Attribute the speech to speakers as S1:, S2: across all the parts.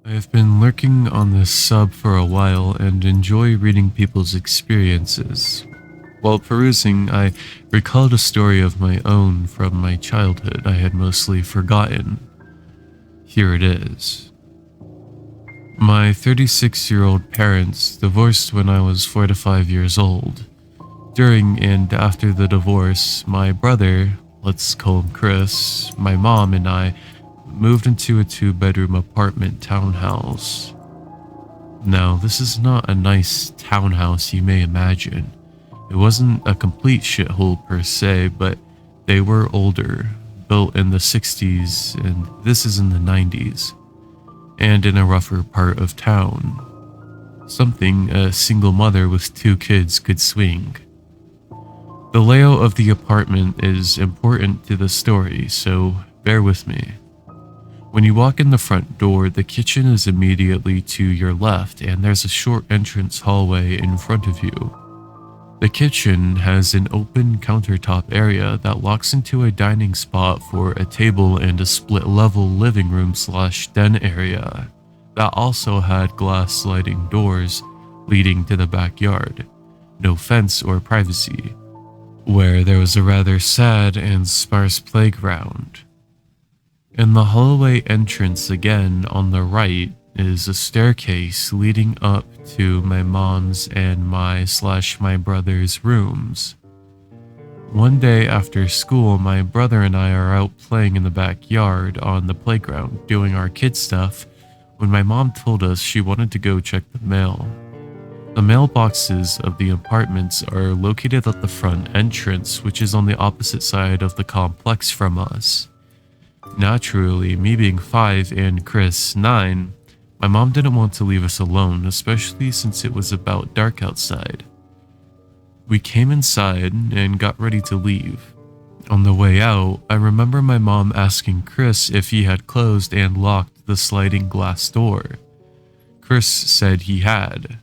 S1: I have been lurking on this sub for a while and enjoy reading people's experiences. While perusing, I recalled a story of my own from my childhood I had mostly forgotten. Here it is. My 36-year-old parents divorced when I was 4 to 5 years old. During and after the divorce, my brother, let's call him Chris, my mom, and I moved into a 2-bedroom apartment townhouse. Now, this is not a nice townhouse you may imagine. It wasn't a complete shithole per se, but they were older, built in the 60s, and this is in the 90s, and in a rougher part of town. Something a single mother with 2 kids could swing. The layout of the apartment is important to the story, so bear with me. When you walk in the front door, the kitchen is immediately to your left, and there's a short entrance hallway in front of you. The kitchen has an open countertop area that locks into a dining spot for a table and a split-level living room/den area that also had glass sliding doors leading to the backyard. No fence or privacy, where there was a rather sad and sparse playground. In the hallway entrance again on the right is a staircase leading up to my mom's and my brother's rooms. One day after school, my brother and I are out playing in the backyard on the playground doing our kid stuff when my mom told us she wanted to go check the mail. The mailboxes of the apartments are located at the front entrance, which is on the opposite side of the complex from us. Naturally, me being 5 and Chris 9, my mom didn't want to leave us alone, especially since it was about dark outside. We came inside and got ready to leave. On the way out, I remember my mom asking Chris if he had closed and locked the sliding glass door. Chris said he had.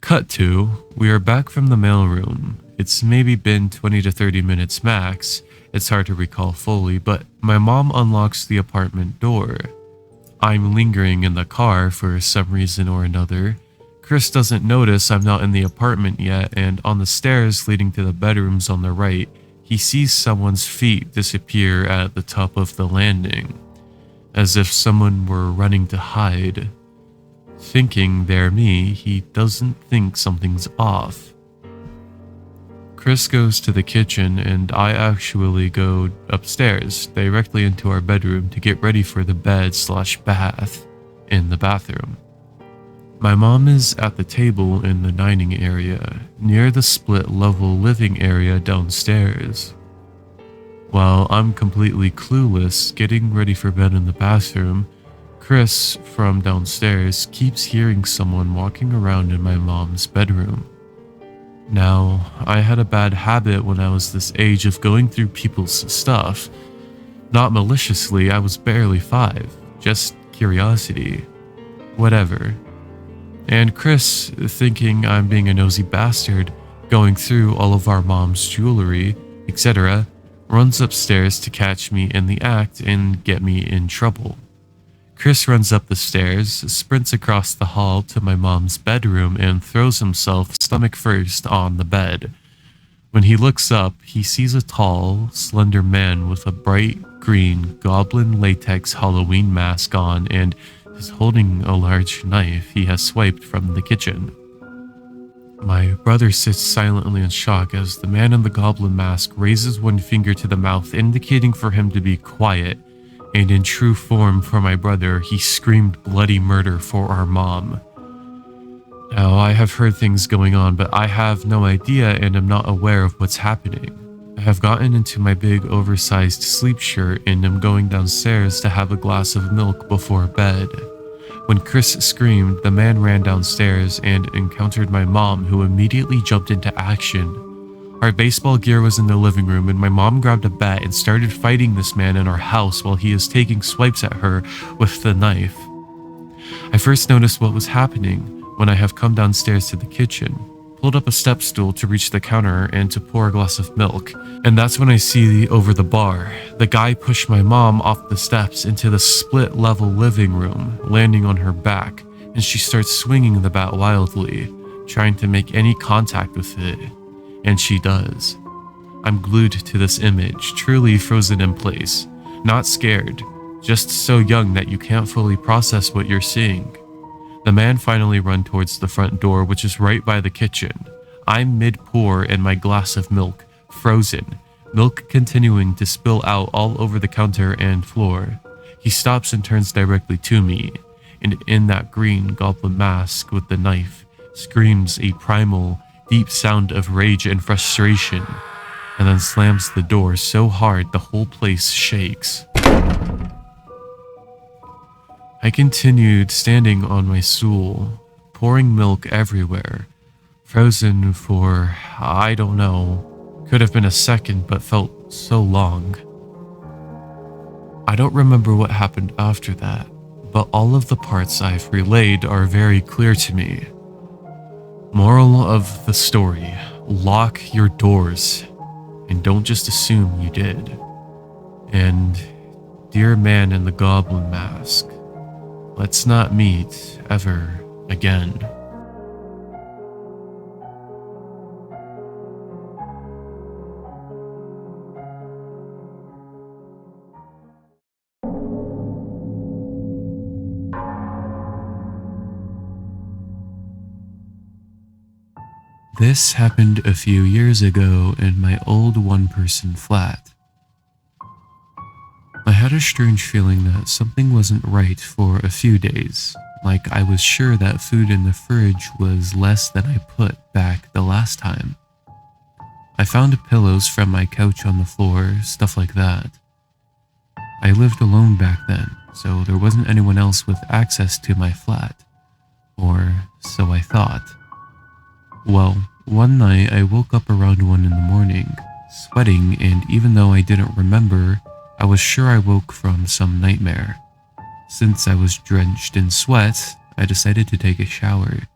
S1: Cut to, we are back from the mailroom. It's maybe been 20 to 30 minutes max. It's hard to recall fully, but my mom unlocks the apartment door. I'm lingering in the car for some reason or another. Chris doesn't notice I'm not in the apartment yet, and on the stairs leading to the bedrooms on the right, he sees someone's feet disappear at the top of the landing, as if someone were running to hide. Thinking they're me, he doesn't think something's off. Chris goes to the kitchen and I actually go upstairs directly into our bedroom to get ready for the bed/bath in the bathroom. My mom is at the table in the dining area, near the split-level living area downstairs. While I'm completely clueless getting ready for bed in the bathroom, Chris from downstairs keeps hearing someone walking around in my mom's bedroom. Now, I had a bad habit when I was this age of going through people's stuff. Not maliciously, I was barely 5, just curiosity. Whatever. And Chris, thinking I'm being a nosy bastard, going through all of our mom's jewelry, etc., runs upstairs to catch me in the act and get me in trouble. Chris runs up the stairs, sprints across the hall to my mom's bedroom, and throws himself stomach first on the bed. When he looks up, he sees a tall, slender man with a bright green goblin latex Halloween mask on and is holding a large knife he has swiped from the kitchen. My brother sits silently in shock as the man in the goblin mask raises one finger to the mouth, indicating for him to be quiet. And in true form for my brother, he screamed bloody murder for our mom. Now, I have heard things going on, but I have no idea and am not aware of what's happening. I have gotten into my big oversized sleep shirt and am going downstairs to have a glass of milk before bed. When Chris screamed, the man ran downstairs and encountered my mom, who immediately jumped into action. Our baseball gear was in the living room, and my mom grabbed a bat and started fighting this man in our house while he is taking swipes at her with the knife. I first noticed what was happening when I have come downstairs to the kitchen, pulled up a step stool to reach the counter and to pour a glass of milk, and that's when I see over the bar, the guy pushed my mom off the steps into the split-level living room, landing on her back, and she starts swinging the bat wildly, trying to make any contact with it, and she does. I'm glued to this image, truly frozen in place, not scared, just so young that you can't fully process what you're seeing. The man finally runs towards the front door, which is right by the kitchen. I'm mid-pour in my glass of milk, frozen, milk continuing to spill out all over the counter and floor. He stops and turns directly to me, and in that green goblin mask with the knife, screams a primal, deep sound of rage and frustration, and then slams the door so hard the whole place shakes. I continued standing on my stool, pouring milk everywhere, frozen for, I don't know, could have been a second but felt so long. I don't remember what happened after that, but all of the parts I've relayed are very clear to me. Moral of the story, lock your doors, and don't just assume you did. And, dear man in the goblin mask, let's not meet ever again. This happened a few years ago in my old one-person flat. I had a strange feeling that something wasn't right for a few days, like I was sure that food in the fridge was less than I put back the last time. I found pillows from my couch on the floor, stuff like that. I lived alone back then, so there wasn't anyone else with access to my flat. Or so I thought. Well, one night I woke up around 1 in the morning, sweating, and even though I didn't remember, I was sure I woke from some nightmare. Since I was drenched in sweat, I decided to take a shower.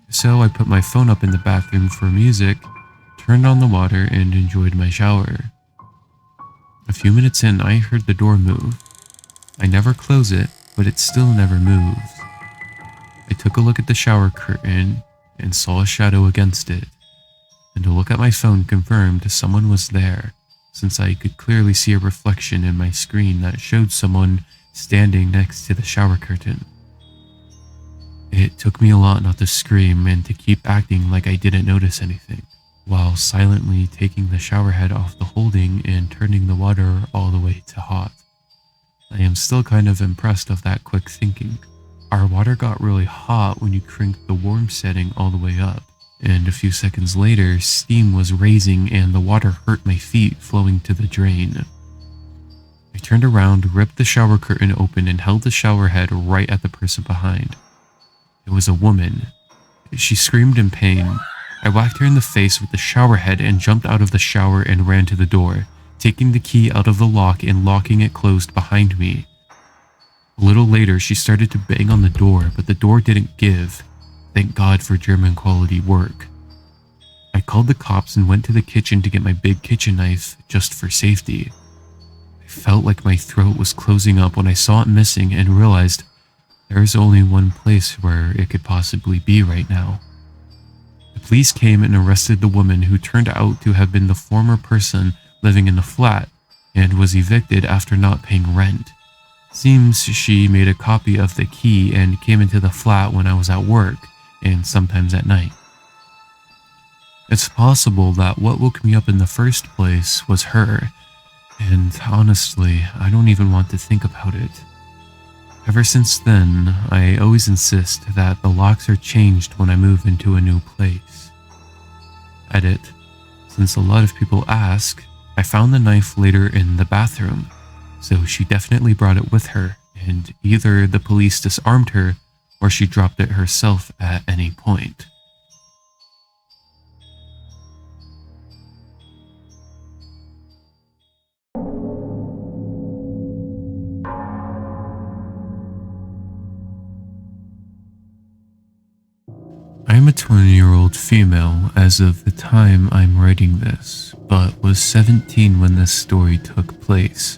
S1: So I put my phone up in the bathroom for music, turned on the water, and enjoyed my shower. A few minutes in, I heard the door move. I never close it, but it still never moves. I took a look at the shower curtain and saw a shadow against it, and a look at my phone confirmed someone was there, since I could clearly see a reflection in my screen that showed someone standing next to the shower curtain. It took me a lot not to scream and to keep acting like I didn't notice anything, while silently taking the shower head off the holding and turning the water all the way to hot. I am still kind of impressed of that quick thinking. Our water got really hot when you cranked the warm setting all the way up, and a few seconds later, steam was raising and the water hurt my feet flowing to the drain. I turned around, ripped the shower curtain open, and held the shower head right at the person behind. It was a woman. She screamed in pain. I whacked her in the face with the shower head and jumped out of the shower and ran to the door, taking the key out of the lock and locking it closed behind me. A little later, she started to bang on the door, but the door didn't give. Thank God for German quality work. I called the cops and went to the kitchen to get my big kitchen knife just for safety. I felt like my throat was closing up when I saw it missing and realized there is only one place where it could possibly be right now. The police came and arrested the woman who turned out to have been the former person living in the flat and was evicted after not paying rent. Seems she made a copy of the key and came into the flat when I was at work and sometimes at night. It's possible that what woke me up in the first place was her, and honestly, I don't even want to think about it. Ever since then, I always insist that the locks are changed when I move into a new place. Edit. Since a lot of people ask, I found the knife later in the bathroom, so she definitely brought it with her, and either the police disarmed her or she dropped it herself at any point. I I'm a 20-year-old female as of the time I'm writing this, but was 17 when this story took place.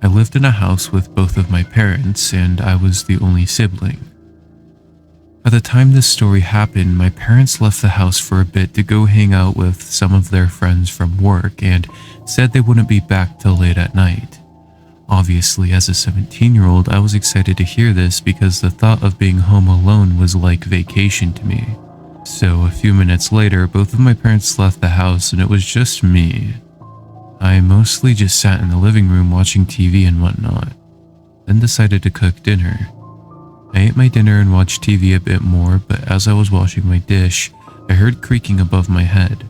S1: I lived in a house with both of my parents, and I was the only sibling. By the time this story happened, my parents left the house for a bit to go hang out with some of their friends from work and said they wouldn't be back till late at night. Obviously, as a 17-year-old, I was excited to hear this because the thought of being home alone was like vacation to me. So a few minutes later, both of my parents left the house and it was just me. I mostly just sat in the living room watching TV and whatnot, then decided to cook dinner. I ate my dinner and watched TV a bit more, but as I was washing my dish, I heard creaking above my head.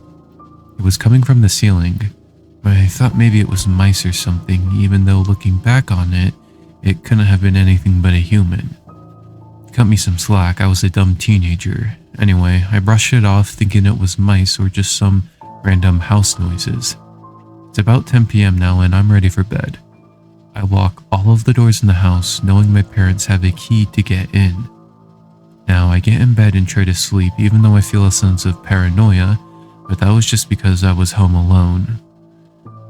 S1: It was coming from the ceiling. I thought maybe it was mice or something, even though looking back on it, it couldn't have been anything but a human. Cut me some slack, I was a dumb teenager. Anyway, I brushed it off thinking it was mice or just some random house noises. It's about 10 p.m. now and I'm ready for bed. I lock all of the doors in the house, knowing my parents have a key to get in. Now, I get in bed and try to sleep even though I feel a sense of paranoia, but that was just because I was home alone.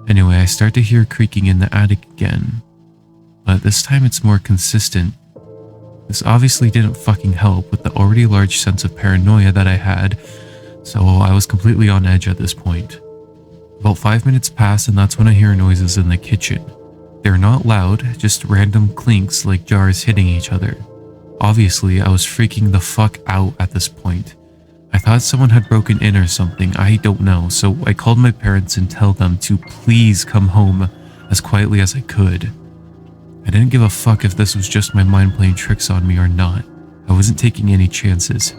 S1: Anyway, I start to hear creaking in the attic again, but this time it's more consistent. This obviously didn't fucking help with the already large sense of paranoia that I had, so I was completely on edge at this point. About 5 minutes pass and that's when I hear noises in the kitchen. They're not loud, just random clinks like jars hitting each other. Obviously, I was freaking the fuck out at this point. I thought someone had broken in or something, I don't know, so I called my parents and told them to please come home as quietly as I could. I didn't give a fuck if this was just my mind playing tricks on me or not. I wasn't taking any chances.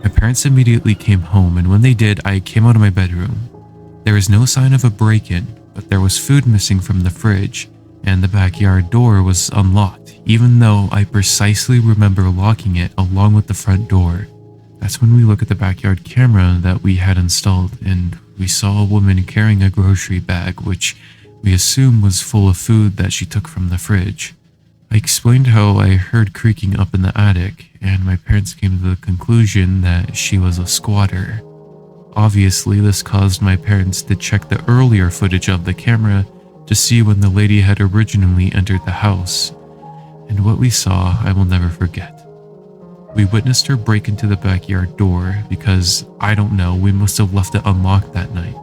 S1: My parents immediately came home, and when they did, I came out of my bedroom. There was no sign of a break-in, but there was food missing from the fridge, and the backyard door was unlocked, even though I precisely remember locking it along with the front door. That's when we look at the backyard camera that we had installed, and we saw a woman carrying a grocery bag, which we assume was full of food that she took from the fridge. I explained how I heard creaking up in the attic, and my parents came to the conclusion that she was a squatter. Obviously, this caused my parents to check the earlier footage of the camera to see when the lady had originally entered the house, and what we saw I will never forget. We witnessed her break into the backyard door because, I don't know, we must have left it unlocked that night.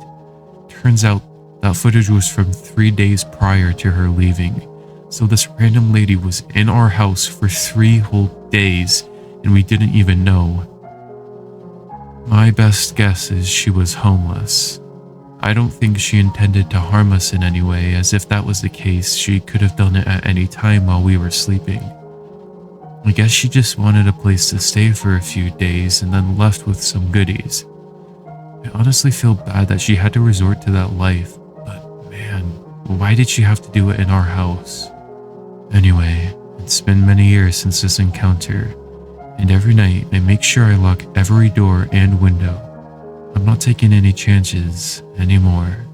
S1: Turns out that footage was from 3 days prior to her leaving, so this random lady was in our house for 3 whole days and we didn't even know. My best guess is she was homeless. I don't think she intended to harm us in any way, as if that was the case, she could have done it at any time while we were sleeping. I guess she just wanted a place to stay for a few days and then left with some goodies. I honestly feel bad that she had to resort to that life, but man, why did she have to do it in our house? Anyway, it's been many years since this encounter, and every night I make sure I lock every door and window. I'm not taking any chances anymore.